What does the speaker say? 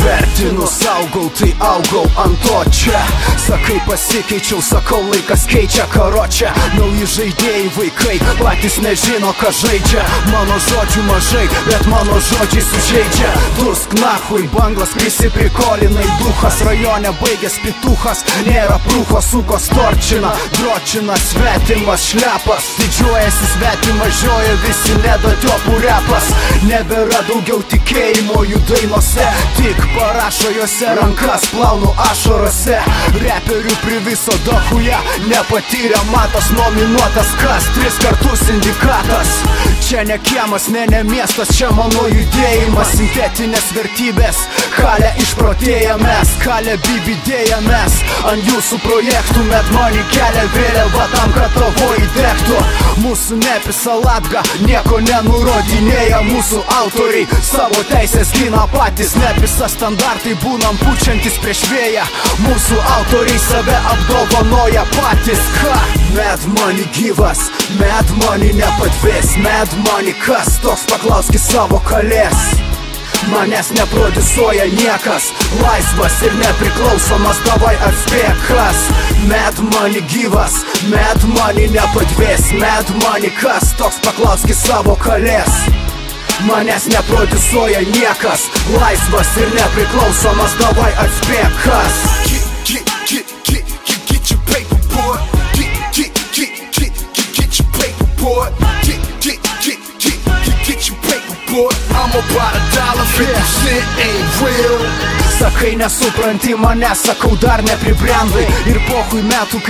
Vertinu, saugau, tai augau ant to čia. Sakai pasikeičiau, sakau laikas keičia karočią. Nauji žaidėjai vaikai, patys nežino ką žaidžia. Mano žodžių mažai, bet mano žodžiai sužeidžia. Dursk nahui, banglas prisiprikolinai duchas. Rajone baigęs pituchas, nėra prūcho, sukos torčina. Dročina svetimas šlepas, didžiuojasi svetimas, žioja visi nedatiopų repas. Nebėra daugiau tikėjimo jų dainose, tik parašo jose rankas, plaunu ašarose. Reperių priviso dahuja, nepatyrė matas, nominuotas kas 3 kartus indikatas. Čia ne kiemas, ne miestas, čia mano judėjimas. Sintetinės vertybės, kalę išprotėję mes, kalę bibidėję mes. Ant jūsų projektų Mad Money kelia vėliavą tam, kad tavo įdegtų. Mūsų nepisa latga, nieko nenurodinėja. Mūsų autoriai savo teisės gina patys, nepisa standartai, būnam pučiantis prieš vėją. Mūsų autoriai save apdovanoja patys. Mad Money gyvas, Mad Money nepadvės. Mad Money kas toks, paklauskis savo kalės. Manęs neprodiusuoja niekas, laisvas ir nepriklausomas, davai atspėk kas. Mad Money gyvas, Mad Money nepadvės. Mad Money kas toks, paklauskis savo kalės. Manęs neprodiusuoja niekas, laisvas ir nepriklausomas, davai atspėk kas. Get your paper, boy. Get your paper, boy. Get your paper, boy. I'm about $1.50 ain't real. Sakai nesupranti mane, sakau dar nepribrendai. Ir pochui metų, kai